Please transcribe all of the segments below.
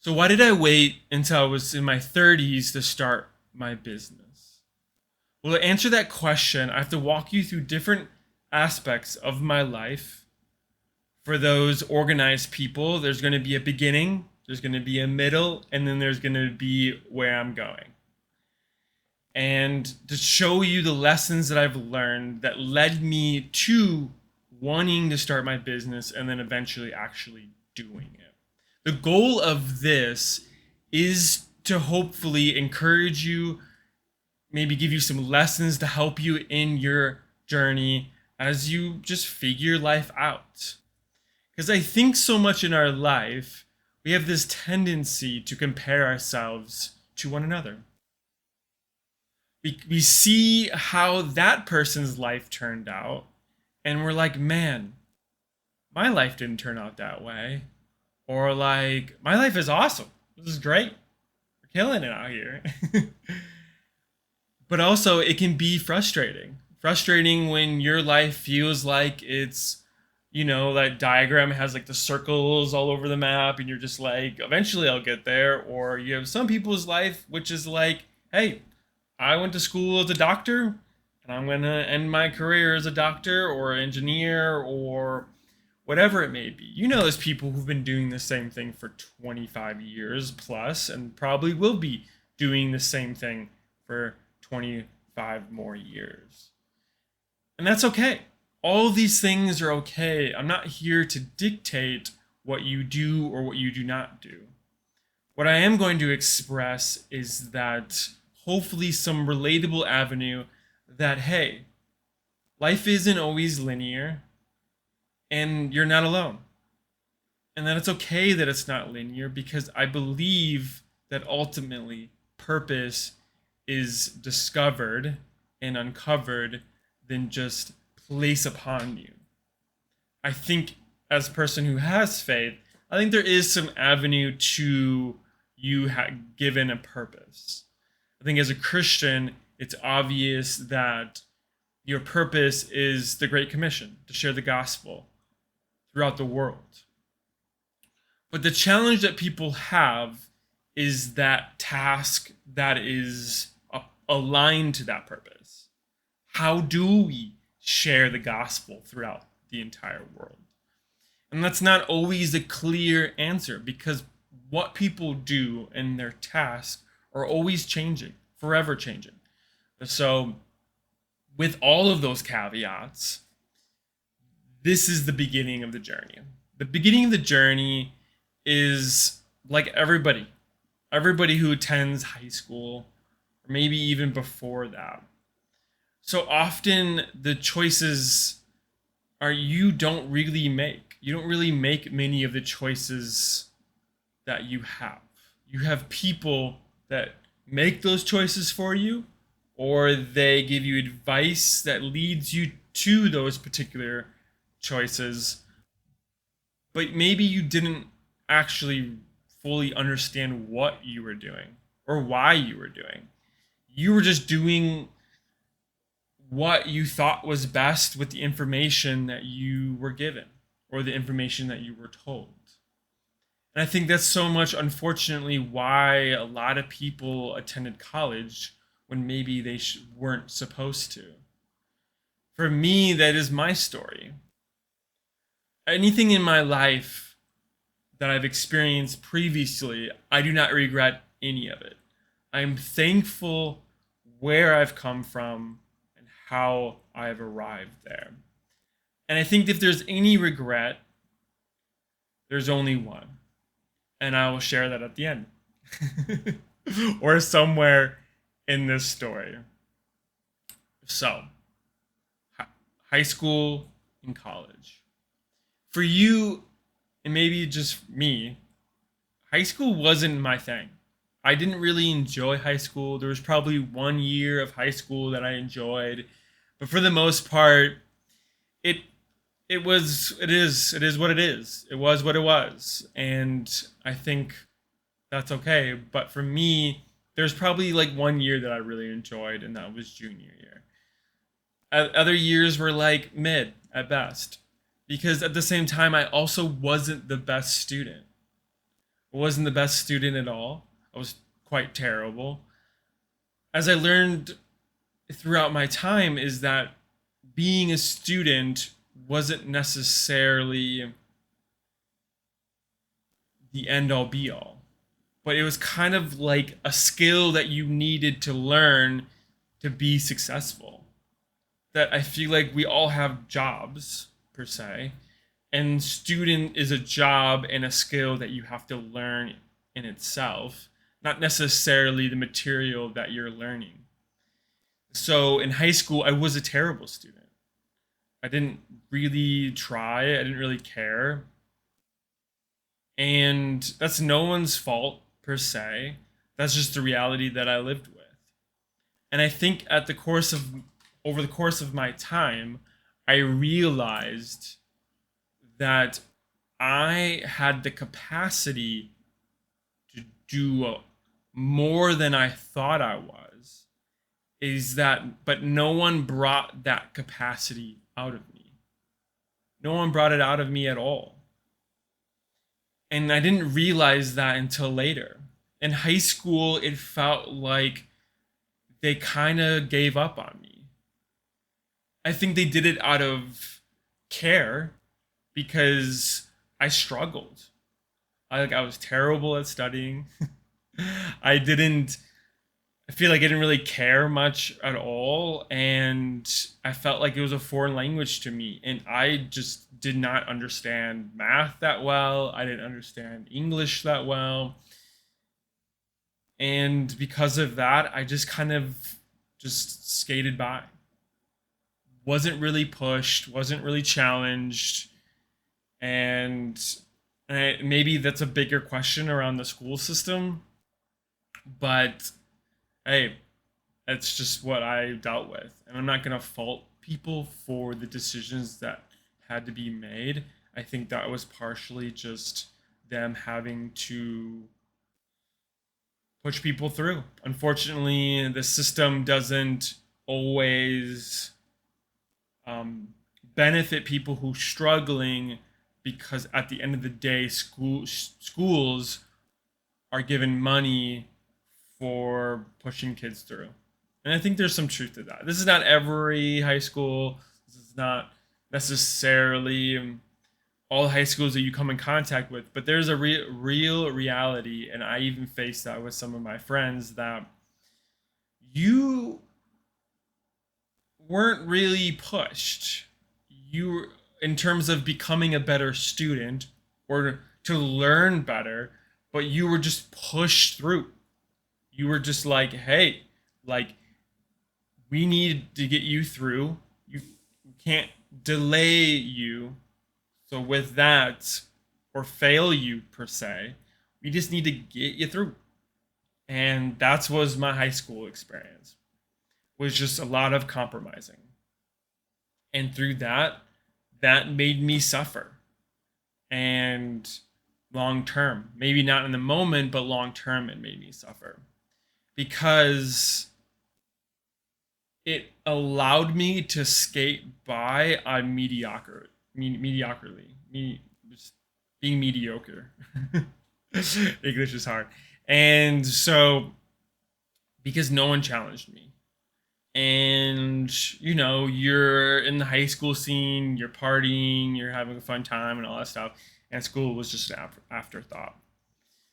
So why did I wait until I was in my 30s to start my business? Well, to answer that question, I have to walk you through different aspects of my life. For those organized people, there's going to be a beginning, there's going to be a middle, and then there's going to be where I'm going. And to show you the lessons that I've learned that led me to wanting to start my business and then eventually actually doing it. The goal of this is to hopefully encourage you, maybe give you some lessons to help you in your journey as you just figure life out. Because I think so much in our life, we have this tendency to compare ourselves to one another. We see how that person's life turned out, and we're like, man, my life didn't turn out that way. Or like, my life is awesome. This is great. We're killing it out here. But also, it can be frustrating. Frustrating when your life feels like it's, that diagram has like the circles all over the map, and you're just like, eventually I'll get there. Or you have some people's life, which is like, hey, I went to school as a doctor, and I'm going to end my career as a doctor or engineer or whatever it may be. There's people who've been doing the same thing for 25 years plus and probably will be doing the same thing for 25 more years. And that's okay. All of these things are okay. I'm not here to dictate what you do or what you do not do. What I am going to express is that hopefully some relatable avenue that, hey, life isn't always linear and you're not alone. And that it's okay that it's not linear because I believe that ultimately purpose is discovered and uncovered than just placed upon you. I think as a person who has faith, I think there is some avenue to you given a purpose. I think as a Christian, it's obvious that your purpose is the Great Commission, to share the gospel throughout the world. But the challenge that people have is that task that is aligned to that purpose. How do we share the gospel throughout the entire world? And that's not always a clear answer because what people do and their tasks are always changing, forever changing. So, with all of those caveats, this is the beginning of the journey. The beginning of the journey is like everybody who attends high school, or maybe even before that. So often the choices are you don't really make. You don't really make many of the choices that you have. You have people that make those choices for you, or they give you advice that leads you to those particular choices, but maybe you didn't actually fully understand what you were doing or why you were doing. You were just doing what you thought was best with the information that you were given or the information that you were told. And I think that's so much, unfortunately, why a lot of people attended college when maybe they weren't supposed to. For me, that is my story. Anything in my life that I've experienced previously, I do not regret any of it. I'm thankful where I've come from and how I've arrived there. And I think if there's any regret, there's only one. And I will share that at the end. Or somewhere in this story. So, high school and college. For you, and maybe just me, high school wasn't my thing. I didn't really enjoy high school. There was probably 1 year of high school that I enjoyed, but for the most part, it it is what it is. It was what it was, and I think that's okay. But for me, there's probably like 1 year that I really enjoyed, and that was junior year. Other years were like mid at best, because at the same time, I also wasn't the best student. I wasn't the best student at all. I was quite terrible. As I learned throughout my time, is that being a student wasn't necessarily the end all be all, but it was kind of like a skill that you needed to learn to be successful. That I feel like we all have jobs per se, and student is a job and a skill that you have to learn in itself, not necessarily the material that you're learning. So in high school, I was a terrible student. I didn't really try, I didn't really care. And that's no one's fault per se. That's just the reality that I lived with. And I think over the course of my time, I realized that I had the capacity to do more than I thought I was. Is that, but no one brought that capacity out of me. No one brought it out of me at all. And I didn't realize that until later. In high school, it felt like they kind of gave up on me. I think they did it out of care because I struggled. I was terrible at studying. I didn't I feel like I didn't really care much at all, and I felt like it was a foreign language to me, and I just did not understand math that well. I didn't understand English that well, and because of that, I just kind of just skated by. Wasn't really pushed, wasn't really challenged, and maybe that's a bigger question around the school system, but hey, that's just what I dealt with. And I'm not going to fault people for the decisions that had to be made. I think that was partially just them having to push people through. Unfortunately, the system doesn't always benefit people who are struggling because at the end of the day, schools are given money for pushing kids through. And I think there's some truth to that. This is not every high school. This is not necessarily all high schools that you come in contact with, but there's a real reality, and I even faced that with some of my friends that you weren't really pushed. You, in terms of becoming a better student or to learn better, but you were just pushed through. You were just like, hey, like we need to get you through. You can't delay you. So with that, or fail you per se, we just need to get you through. And that was my high school experience. Was just a lot of compromising. And through that, that made me suffer. And long term, maybe not in the moment, but long term, it made me suffer because it allowed me to skate by on mediocrity, just being mediocre. English is hard, and so because no one challenged me, and you're in the high school scene, you're partying, you're having a fun time, and all that stuff, and school was just an afterthought.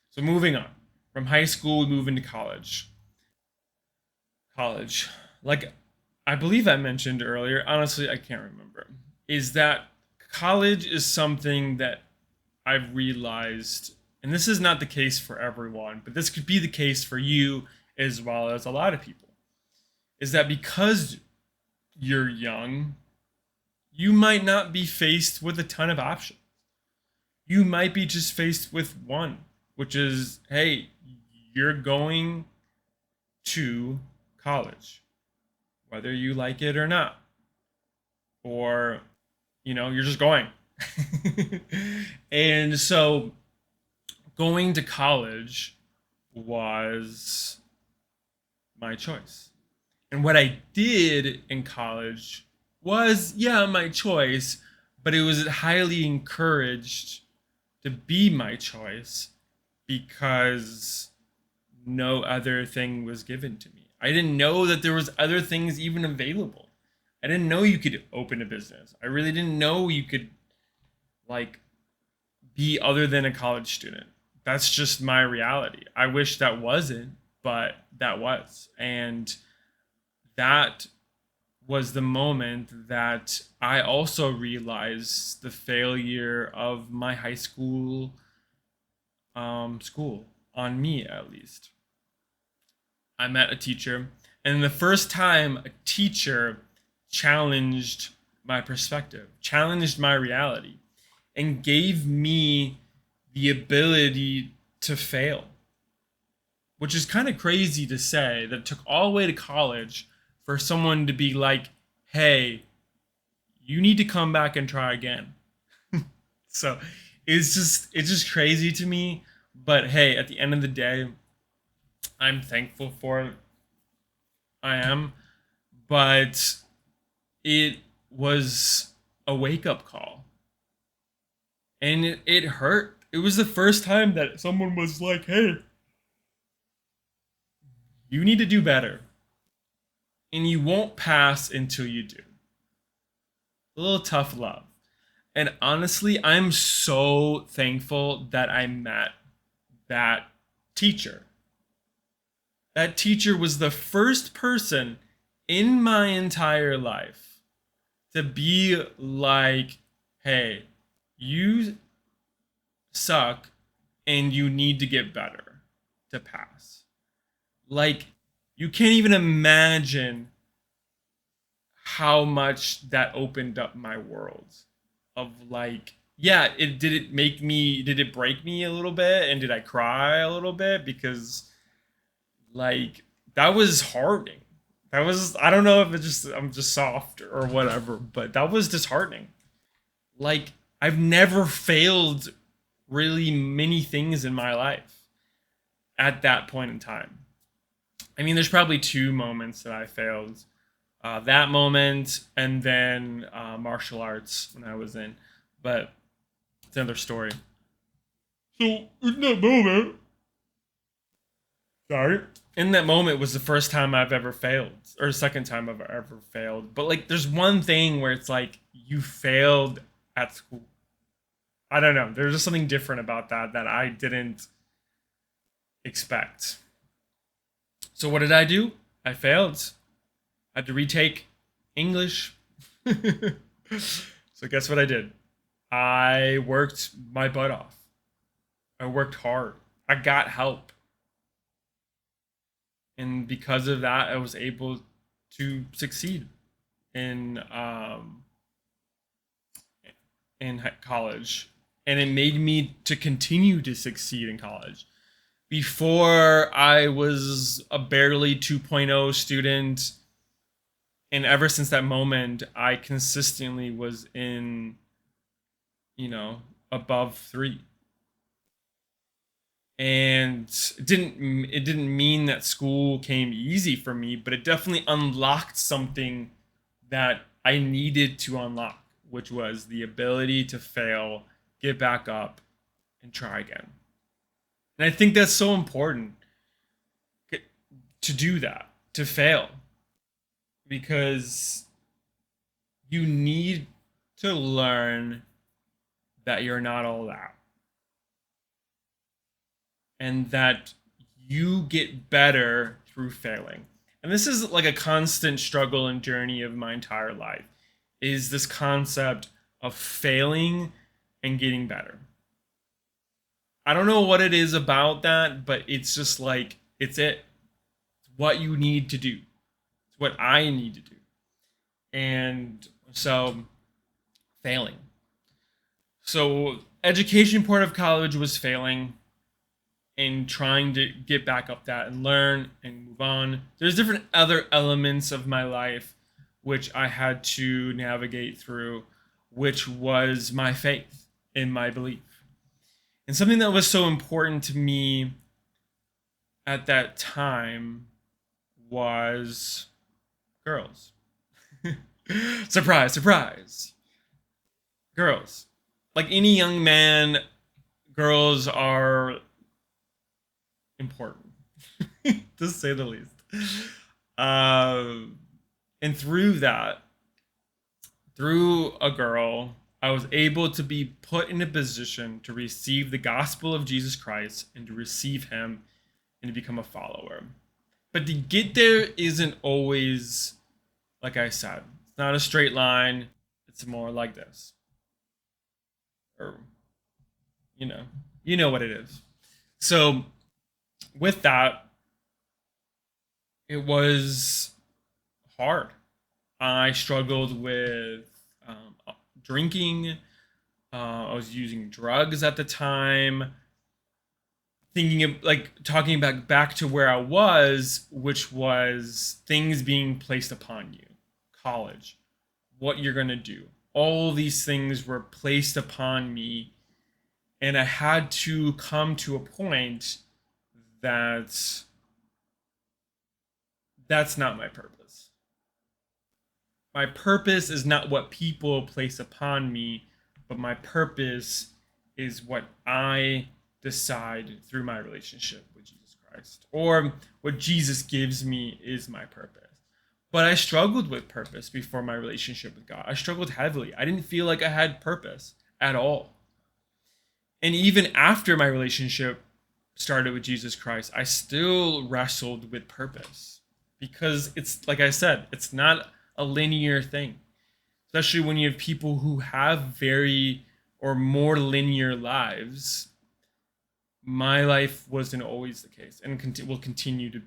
So moving on from high school, we move into college. College, like I believe I mentioned earlier, honestly, I can't remember, is that college is something that I've realized, and this is not the case for everyone, but this could be the case for you as well as a lot of people, is that because you're young, you might not be faced with a ton of options. You might be just faced with one, which is, hey, you're going to college, whether you like it or not, or you're just going. And so going to college was my choice. And what I did in college was, yeah, my choice, but it was highly encouraged to be my choice because no other thing was given to me. I didn't know that there was other things even available. I didn't know you could open a business. I really didn't know you could like be other than a college student. That's just my reality. I wish that wasn't, but that was. And that was the moment that I also realized the failure of my high school on me, at least. I met a teacher, and the first time a teacher challenged my perspective, challenged my reality, and gave me the ability to fail, which is kind of crazy to say that it took all the way to college for someone to be like, hey, you need to come back and try again. So it's just crazy to me. But hey, at the end of the day, I'm thankful for it. I am. But it was a wake up call. And it hurt. It was the first time that someone was like, hey, you need to do better. And you won't pass until you do. A little tough love. And honestly, I'm so thankful that I met that teacher. That teacher was the first person in my entire life to be like, hey, you suck and you need to get better to pass. Like, you can't even imagine how much that opened up my world of like, yeah, did it break me a little bit, and did I cry a little bit because like that was hardening. That was, I don't know if it's just I'm just soft or whatever, but that was disheartening. Like, I've never failed really many things in my life at that point in time. I mean, there's probably two moments that I failed. That moment, and then martial arts when I was in. But it's another story. So in that moment, sorry, in that moment was the first time I've ever failed, or second time I've ever failed. But like, there's one thing where it's like you failed at school. I don't know. There's just something different about that that I didn't expect. So what did I do? I failed. I had to retake English. So guess what I did? I worked my butt off. I worked hard. I got help. And because of that, I was able to succeed in college. And it made me to continue to succeed in college. Before, I was a barely 2.0 student, and ever since that moment, I consistently was in, above 3. And it didn't mean that school came easy for me, but it definitely unlocked something that I needed to unlock, which was the ability to fail, get back up, and try again. And I think that's so important to do that, to fail, because you need to learn that you're not all that, and that you get better through failing. And this is like a constant struggle and journey of my entire life, is this concept of failing and getting better. I don't know what it is about that, but it's just like it's what you need to do. It's what I need to do. And so failing. So education part of college was failing and trying to get back up that and learn and move on. There's different other elements of my life which I had to navigate through, which was my faith and my belief. And something that was so important to me at that time was girls. Surprise, surprise. Girls. Like any young man, girls are important, to say the least. Um, and through that, through a girl, I was able to be put in a position to receive the gospel of Jesus Christ and to receive him and to become a follower. But to get there isn't always, like I said, it's not a straight line. It's more like this. Or, you know, you know what it is. So, with that, it was hard. I struggled with drinking. I was using drugs at the time. Thinking of like talking back to where I was, which was things being placed upon you, college, what you're gonna do. All these things were placed upon me, and I had to come to a point that that's not my purpose. My purpose is not what people place upon me, but my purpose is what I decide through my relationship with Jesus Christ, or what Jesus gives me is my purpose. But I struggled with purpose before my relationship with God. I struggled heavily. I didn't feel like I had purpose at all. And even after my relationship started with Jesus Christ, I still wrestled with purpose because it's like I said, it's not a linear thing, especially when you have people who have very or more linear lives. My life wasn't always the case and will continue to,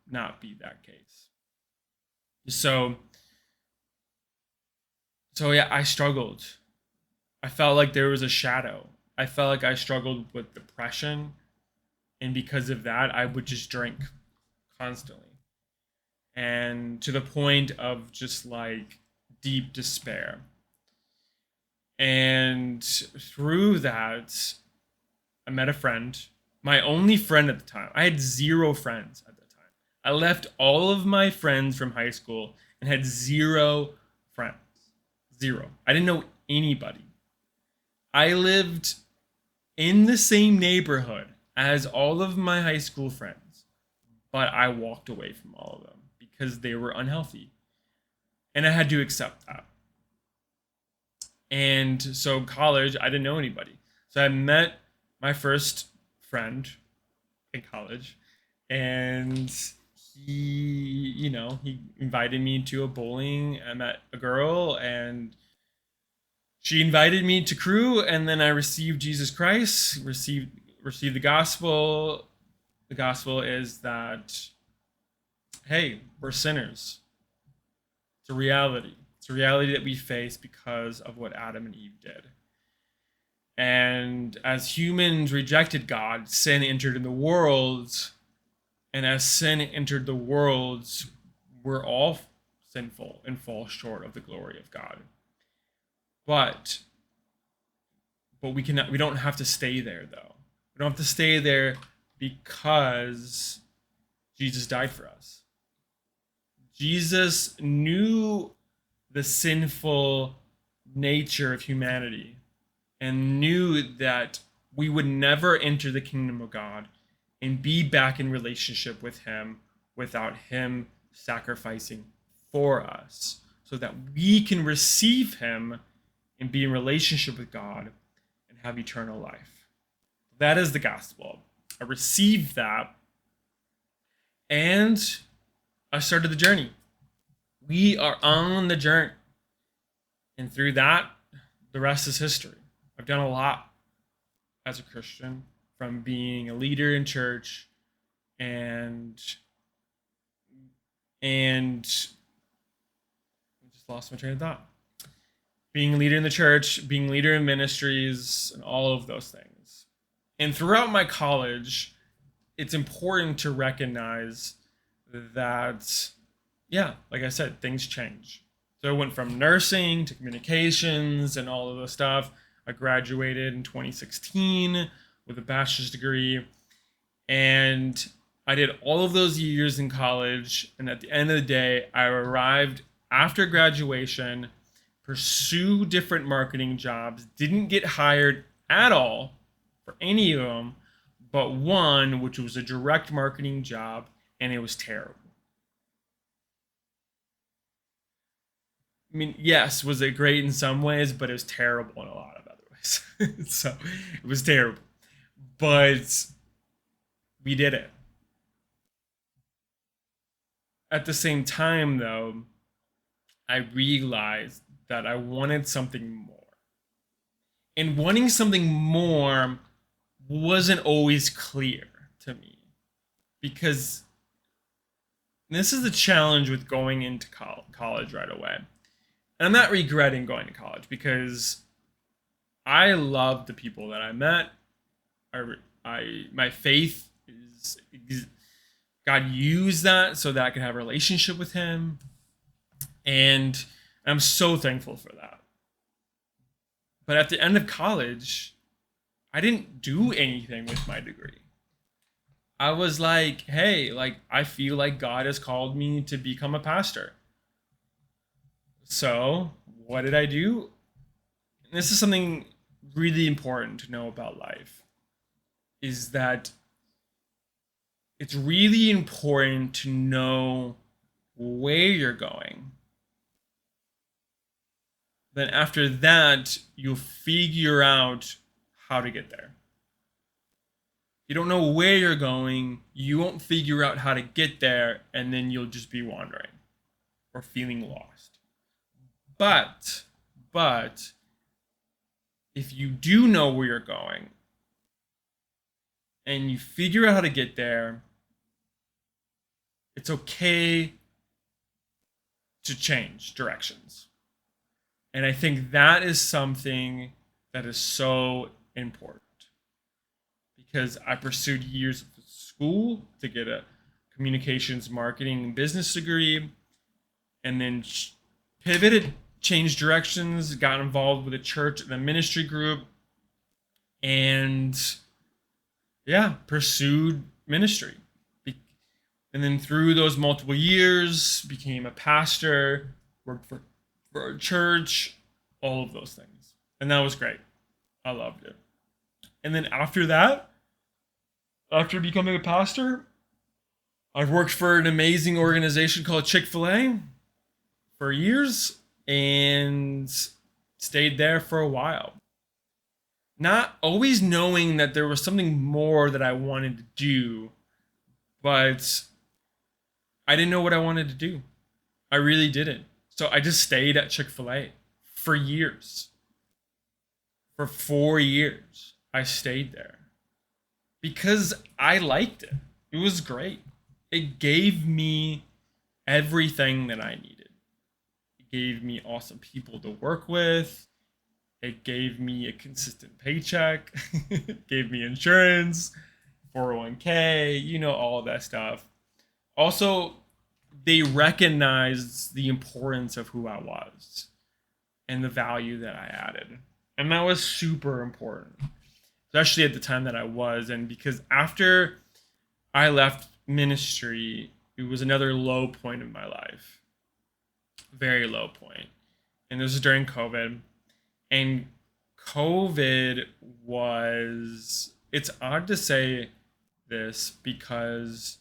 not be that case. So, so yeah, I struggled. I felt like there was a shadow. I felt like I struggled with depression, and because of that, I would just drink constantly, and to the point of just like deep despair. And through that, I met a friend, my only friend at the time. I had zero friends at the time. I left all of my friends from high school and had zero friends. Zero. I didn't know anybody. I lived in the same neighborhood as all of my high school friends, but I walked away from all of them because they were unhealthy. And I had to accept that. And so college, I didn't know anybody. So I met my first friend in college, and he invited me to a bowling. I met a girl, and she invited me to crew, and then I received Jesus Christ, received the gospel. The gospel is that, hey, we're sinners. It's a reality. It's a reality that we face because of what Adam and Eve did. And as humans rejected God, sin entered in the world. And as sin entered the world, we're all sinful and fall short of the glory of God. But we don't have to stay there though. We don't have to stay there because Jesus died for us. Jesus knew the sinful nature of humanity and knew that we would never enter the kingdom of God and be back in relationship with him without him sacrificing for us so that we can receive him and be in relationship with God and have eternal life. That is the gospel. I received that and I started the journey. We are on the journey. And through that, the rest is history. I've done a lot as a Christian, from being a leader in church and I just lost my train of thought. Being a leader in the church, being a leader in ministries, and all of those things. And throughout my college, it's important to recognize that, yeah, like I said, things change. So I went from nursing to communications and all of the stuff. I graduated in 2016 with a bachelor's degree. And I did all of those years in college. And at the end of the day, I arrived after graduation, pursued different marketing jobs, didn't get hired at all for any of them, but one which was a direct marketing job, and it was terrible. I mean, yes, was it great in some ways, but it was terrible in a lot of other ways. So it was terrible. But we did it. At the same time, though, I realized that I wanted something more. And wanting something more wasn't always clear to me because this is the challenge with going into college right away. And I'm not regretting going to college because I love the people that I met. My faith is God used that so that I could have a relationship with Him, and I'm so thankful for that. But at the end of college, I didn't do anything with my degree. I was like, hey, like I feel like God has called me to become a pastor. So what did I do? And this is something really important to know about life is that it's really important to know where you're going. Then after that, you'll figure out how to get there. If you don't know where you're going, you won't figure out how to get there, and then you'll just be wandering or feeling lost. But, but if you do know where you're going and you figure out how to get there, it's okay to change directions. And I think that is something that is so important because I pursued years of school to get a communications marketing and business degree and then pivoted, changed directions, got involved with a church and a ministry group, and yeah, pursued ministry. And then through those multiple years, became a pastor, worked for a church, all of those things. And that was great. I loved it. And then after that, after becoming a pastor, I've worked for an amazing organization called Chick-fil-A for years and stayed there for a while. Not always knowing that there was something more that I wanted to do, but I didn't know what I wanted to do. I really didn't. So I just stayed at Chick-fil-A for years. For 4 years, I stayed there because I liked it. It was great. It gave me everything that I needed. It gave me awesome people to work with. It gave me a consistent paycheck. It gave me insurance, 401k, all that stuff. Also, they recognized the importance of who I was and the value that I added. And that was super important, especially at the time that I was. And because after I left ministry, it was another low point in my life, very low point. And this was during COVID. And COVID it's odd to say this because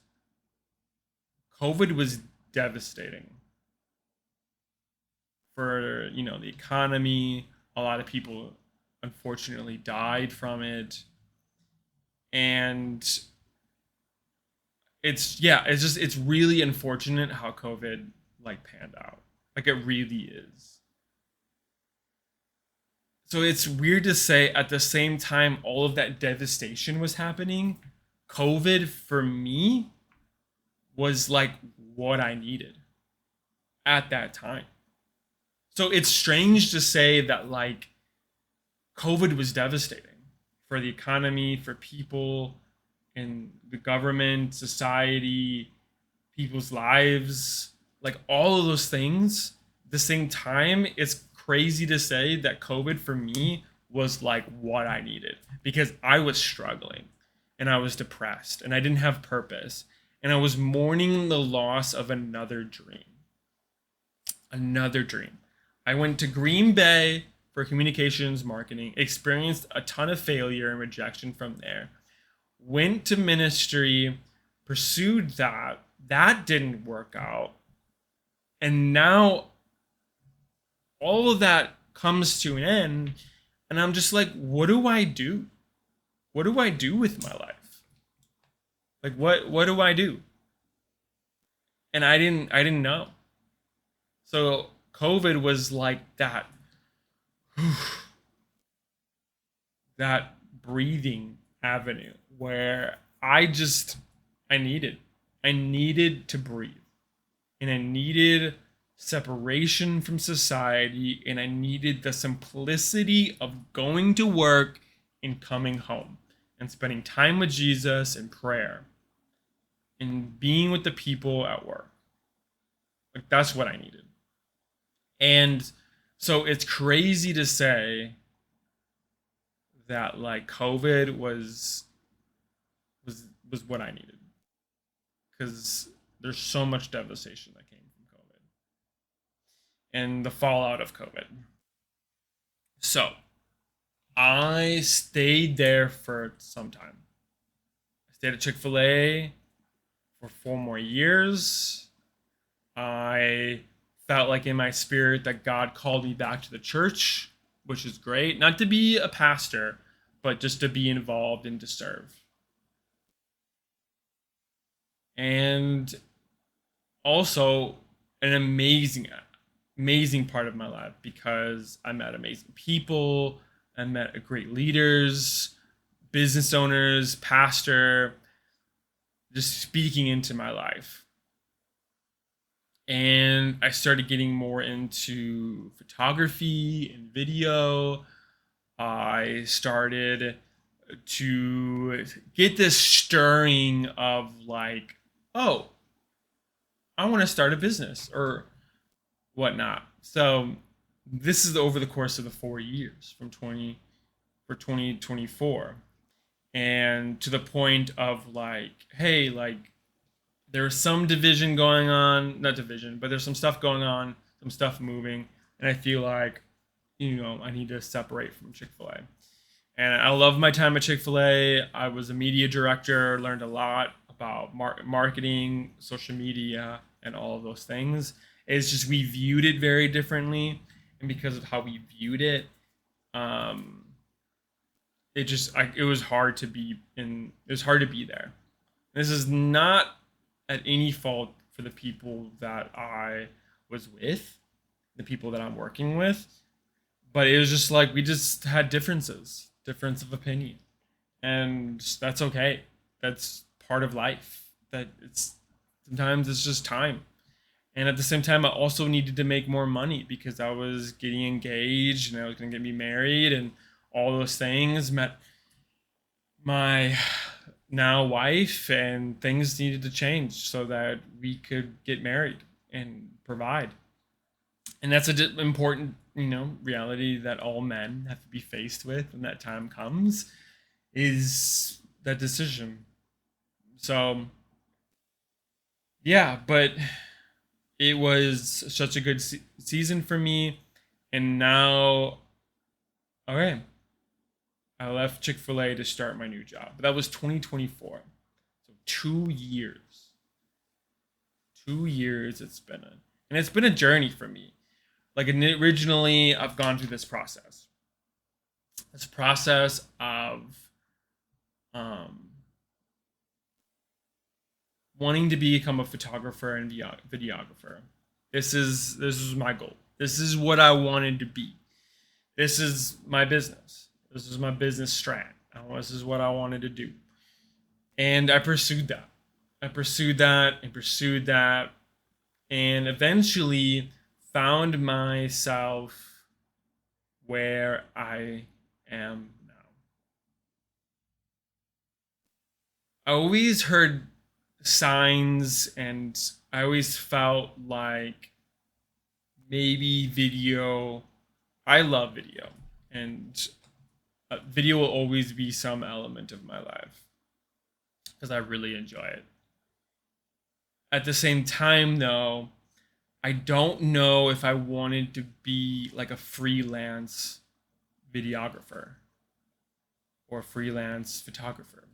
COVID was devastating for, the economy. A lot of people unfortunately died from it. And it's really unfortunate how COVID like panned out. Like it really is. So it's weird to say at the same time all of that devastation was happening, COVID for me was like what I needed at that time. So it's strange to say that like COVID was devastating for the economy, for people in the government, society, people's lives, like all of those things. At the same time, it's crazy to say that COVID for me was like what I needed because I was struggling and I was depressed and I didn't have purpose and I was mourning the loss of another dream. Another dream. I went to Green Bay for communications marketing, experienced a ton of failure and rejection from there. went to ministry, pursued that. That didn't work out. And now all of that comes to an end. And I'm just like, what do I do? What do I do with my life? Like what do I do? And I didn't know. So COVID was like that breathing avenue where I needed I needed to breathe, and I needed separation from society, and I needed the simplicity of going to work and coming home and spending time with Jesus and prayer and being with the people at work. Like that's what I needed. And so it's crazy to say that like COVID was what I needed, because there's so much devastation that came from COVID and the fallout of COVID. So I stayed there for some time. I stayed at Chick-fil-A for 4 more years. I felt like in my spirit that God called me back to the church, which is great. Not to be a pastor, but just to be involved and to serve. And also an amazing part of my life, because I met amazing people, I met great leaders, business owners, pastor, just speaking into my life. And I started getting more into photography and video. I started to get this stirring of like, oh, I want to start a business or whatnot. So this is over the course of the 4 years from 2024, and to the point of like, hey, like there's some division going on, not division, but there's some stuff going on, some stuff moving, and I feel like, I need to separate from Chick-fil-A. And I love my time at Chick-fil-A. I was a media director, learned a lot about marketing, social media, and all of those things. It's just we viewed it very differently, and because of how we viewed it, um, it was hard to be in. It was hard to be there. This is not at any fault for the people that I was with, the people that I'm working with, but it was just like we just had difference of opinion, and that's okay. That's part of life. That it's sometimes it's just time. And at the same time, I also needed to make more money because I was getting engaged and I was going to get me married and all those things. Met my now wife, and things needed to change so that we could get married and provide. And that's important, reality that all men have to be faced with when that time comes, is that decision. So yeah, but it was such a good season for me. And now, okay, I left Chick-fil-A to start my new job. But that was 2024. So 2 years. 2 years and it's been a journey for me. Like originally, I've gone through this process. This process of um, wanting to become a photographer and videographer. This is my goal. This is what I wanted to be. This is my business. This is my business strat. This is what I wanted to do. And I pursued that. I pursued that and pursued that, and eventually found myself where I am now. I always heard signs, and I always felt like maybe video. I love video, and video will always be some element of my life because I really enjoy it. At the same time, though, I don't know if I wanted to be like a freelance videographer or a freelance photographer.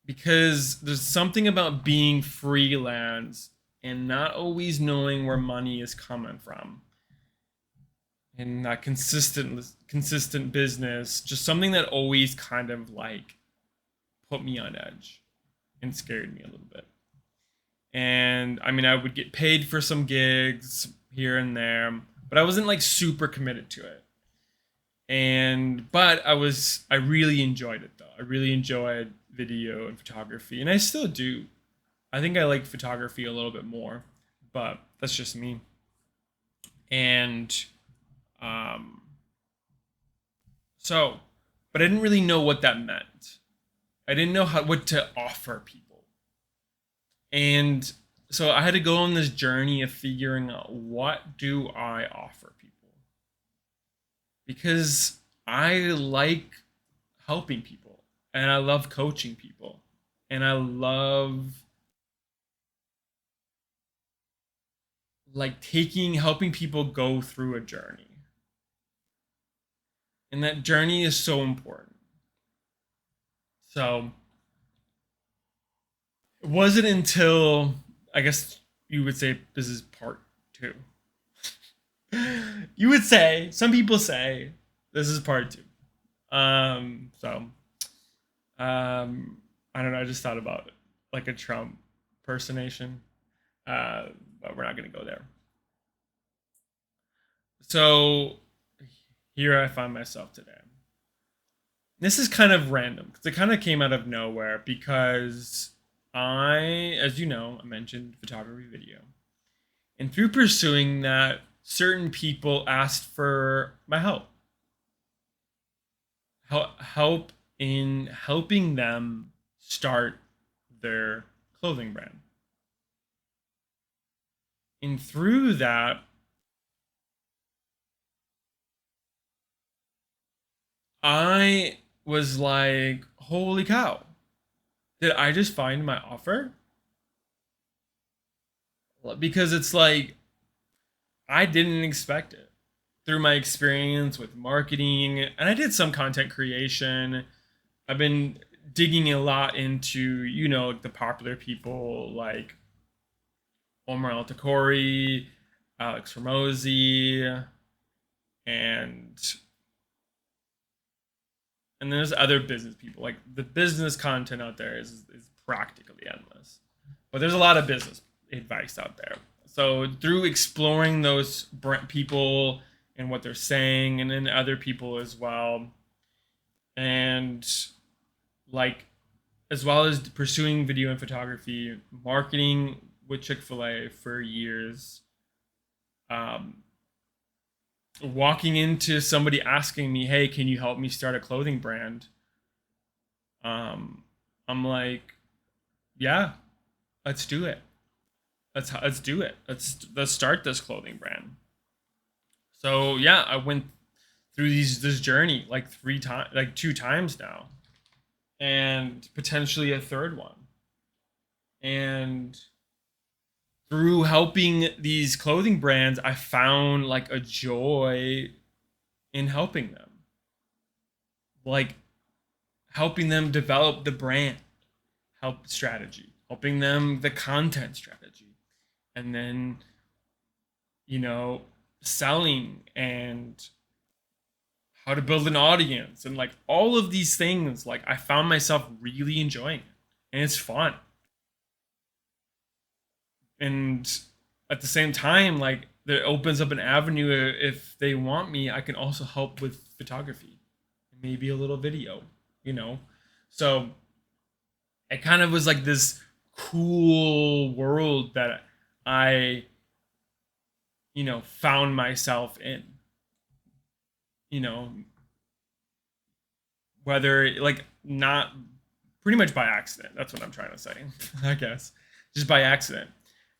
because there's something about being freelance and not always knowing where money is coming from, and that consistent business, just something that always kind of like put me on edge and scared me a little bit. And I mean, I would get paid for some gigs here and there, but I wasn't like super committed to it. And but I really enjoyed it though. I really enjoyed video and photography, and I still do. I think I like photography a little bit more, but that's just me. And um so, but I didn't really know what that meant. I didn't know what to offer people. And so I had to go on this journey of figuring out, what do I offer people? Because I like helping people, and I love coaching people, and I love like taking helping people go through a journey. And that journey is so important. So it wasn't until, I guess you would say, this is part two. You would say, some people say this is part two. So I don't know, I just thought about it like a Trump impersonation. But we're not gonna go there. So here I find myself today. This is kind of random because it kind of came out of nowhere, because as you know, I mentioned photography video. And through pursuing that, certain people asked for my help in helping them start their clothing brand. And through that, I was like, holy cow, did I just find my offer? Because it's like, I didn't expect it. Through my experience with marketing, and I did some content creation, I've been digging a lot into, like the popular people like Omar Altakori, Alex Ramosi, and there's other business people. Like, the business content out there is practically endless. But there's a lot of business advice out there. So through exploring those people and what they're saying, and then other people as well, and like, as well as pursuing video and photography, marketing with Chick-fil-A for years, um, walking into somebody asking me, "Hey, can you help me start a clothing brand?" Um, I'm like, "Yeah, let's do it. Let's do it. Let's start this clothing brand." So yeah, I went through this journey like like two times now, and potentially a third one. And through helping these clothing brands, I found like a joy in helping them, like helping them develop the brand, help strategy, helping them the content strategy, and then, you know, selling, and how to build an audience, and like all of these things. Like, I found myself really enjoying it, and it's fun. And at the same time, like, that opens up an avenue. If they want me, I can also help with photography, maybe a little video, you know. So it kind of was like this cool world that I, found myself in, you know, whether like not pretty much by accident. That's what I'm trying to say, I guess, just by accident.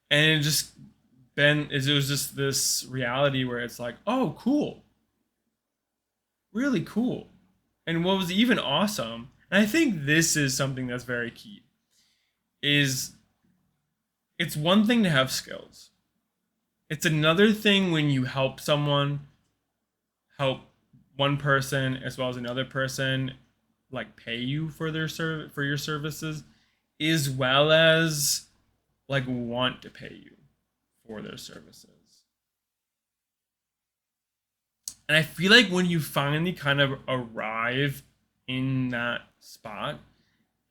And it was just this reality where it's like, oh, cool, really cool. And what was even awesome, and I think this is something that's very key, is it's one thing to have skills. It's another thing when you help one person as well as another person, like, pay you for for your services. as well as like want to pay you for their services. And I feel like when you finally kind of arrive in that spot,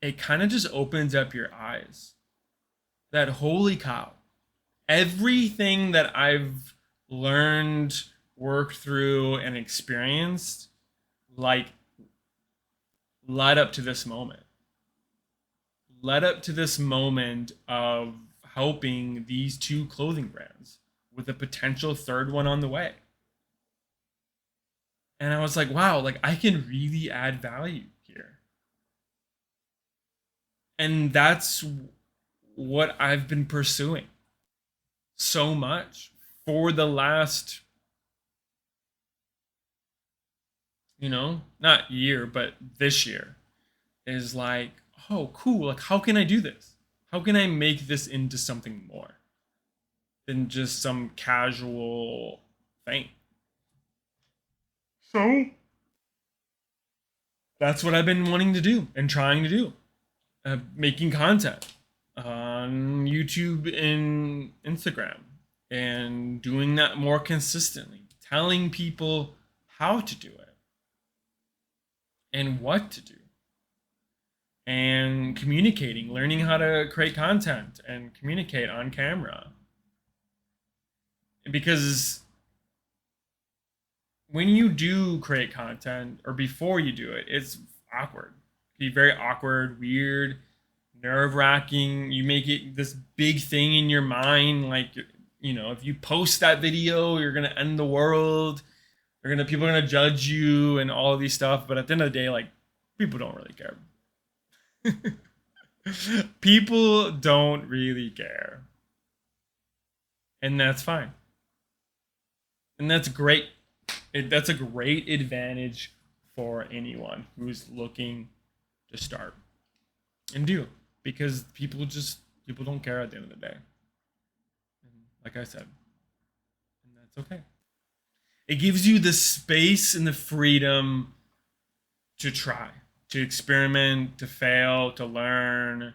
it kind of just opens up your eyes that holy cow, everything that I've learned, worked through, and experienced, like, led up to this moment, led up to this moment of helping these two clothing brands with a potential third one on the way. And I was like, wow, like I can really add value here. And that's what I've been pursuing so much for the last, not year, but this year is like, oh, cool. Like, how can I do this? How can I make this into something more than just some casual thing? So that's what I've been wanting to do and trying to do, making content on YouTube and Instagram and doing that more consistently, telling people how to do it and what to do and communicating, learning how to create content and communicate on camera. Because when you do create content or before you do it, it's awkward. It can be very awkward, weird, nerve wracking. You make it this big thing in your mind, like if you post that video, you're gonna end the world. People are gonna judge you and all of these stuff. But at the end of the day, like people don't really care. People don't really care, and that's fine, and that's great. That's a great advantage for anyone who's looking to start and do, because people don't care at the end of the day. And like I said, and that's okay. It gives you the space and the freedom to try, to experiment, to fail, to learn,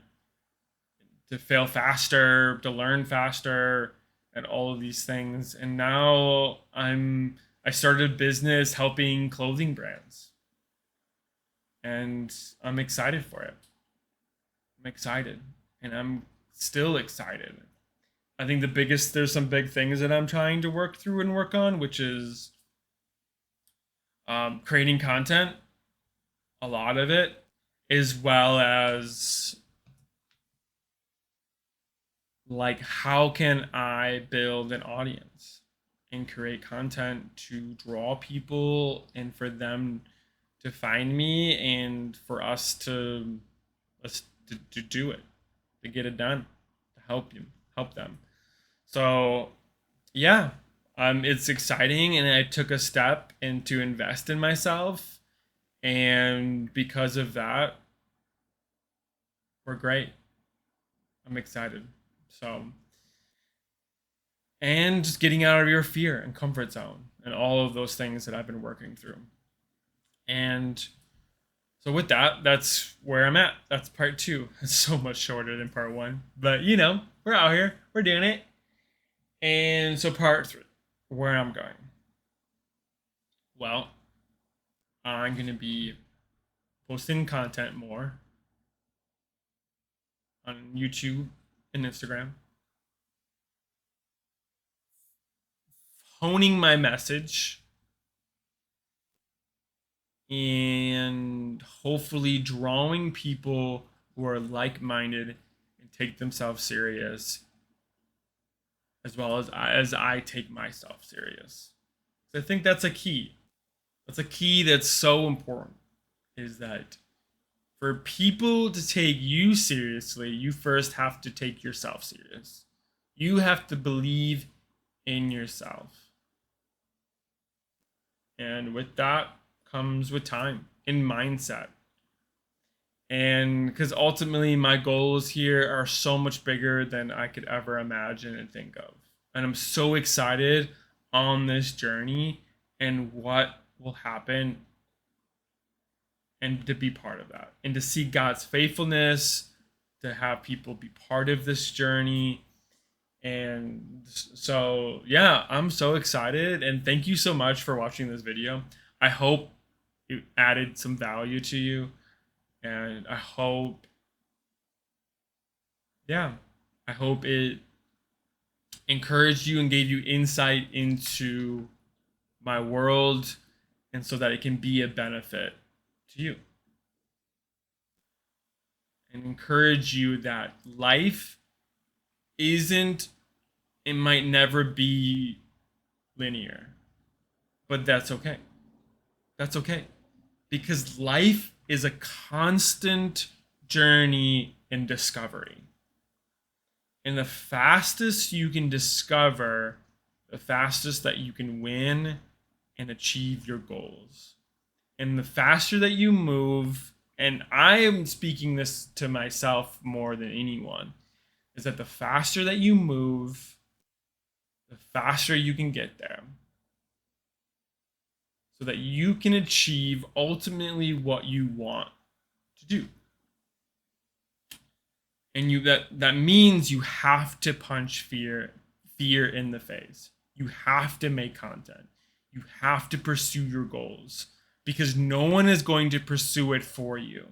to fail faster, to learn faster, and all of these things. And now I started a business helping clothing brands. And I'm excited for it. I'm excited. And I'm still excited. I think there's some big things that I'm trying to work through and work on, which is creating content, a lot of it, as well as like how can I build an audience and create content to draw people and for them to find me and for us to do it, to get it done, to help them. So yeah, it's exciting, and I took a step and to invest in myself, and because of that, we're great. I'm excited. So, and just getting out of your fear and comfort zone and all of those things that I've been working through. And so with that, that's where I'm at. That's part two. It's so much shorter than part one, but we're out here, we're doing it. And so part three, where I'm going. Well, I'm gonna be posting content more on YouTube and Instagram, honing my message, and hopefully drawing people who are like-minded and take themselves serious, as well as I take myself serious. So I think that's a key. That's a key that's so important, is that for people to take you seriously, you first have to take yourself serious. You have to believe in yourself. And with that comes with time and mindset. And because ultimately, my goals here are so much bigger than I could ever imagine and think of. And I'm so excited on this journey and what will happen, and to be part of that and to see God's faithfulness to have people be part of this journey. And so, yeah, I'm so excited. And thank you so much for watching this video. I hope it added some value to you. And I hope, yeah, I hope it encouraged you and gave you insight into my world, and so that it can be a benefit to you. And encourage you that life isn't, it might never be linear, but that's okay. That's okay. Because life is a constant journey in discovery. And the fastest you can discover, the fastest that you can win and achieve your goals. And the faster that you move, and I am speaking this to myself more than anyone, is that the faster that you move, the faster you can get there. So that you can achieve ultimately what you want to do. And that means you have to punch fear in the face. You have to make content. You have to pursue your goals, because no one is going to pursue it for you.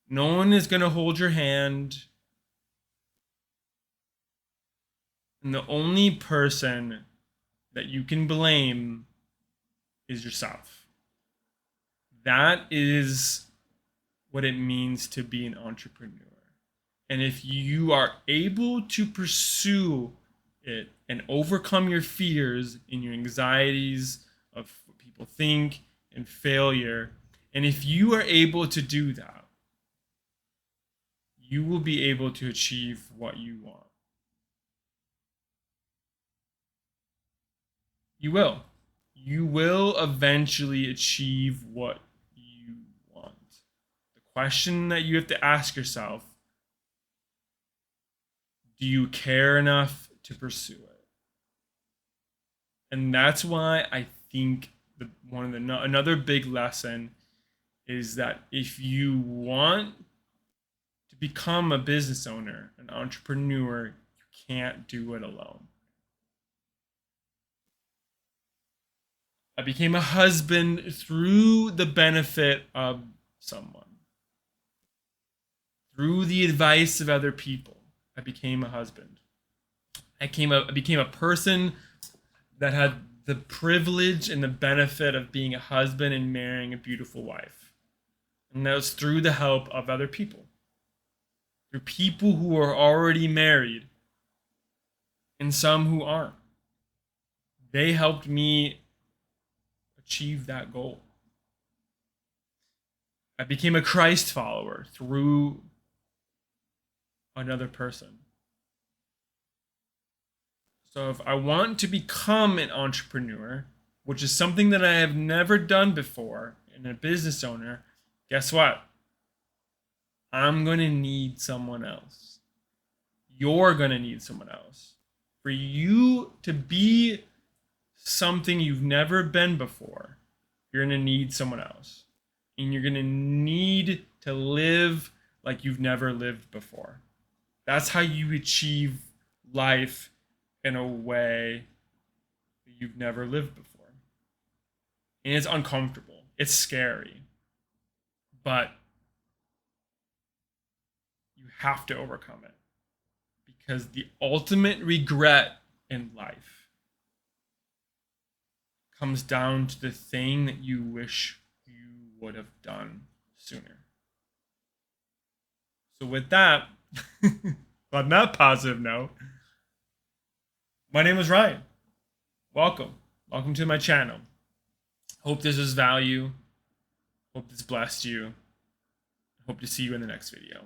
No one is going to hold your hand. And the only person that you can blame is yourself. That is what it means to be an entrepreneur. And if you are able to pursue it and overcome your fears and your anxieties of what people think and failure, and if you are able to do that, you will be able to achieve what you want. You will. You will eventually achieve what you want. The question that you have to ask yourself: do you care enough to pursue it? And that's why I think another big lesson is that if you want to become a business owner, an entrepreneur, you can't do it alone. I became a husband through the benefit of someone, through the advice of other people. I became a husband. I became a person that had the privilege and the benefit of being a husband and marrying a beautiful wife. And that was through the help of other people, through people who are already married and some who aren't. They helped me achieve that goal. I became a Christ follower through another person. So if I want to become an entrepreneur, which is something that I have never done before, and a business owner, guess what? I'm going to need someone else. You're going to need someone else. For you to be something you've never been before, you're going to need someone else. And you're going to need to live like you've never lived before. That's how you achieve life in a way that you've never lived before. And it's uncomfortable. It's scary. But you have to overcome it. Because the ultimate regret in life comes down to the thing that you wish you would have done sooner. So with that, on that positive note, my name is Ryan. Welcome. Welcome to my channel. Hope this is value. Hope this blessed you. Hope to see you in the next video.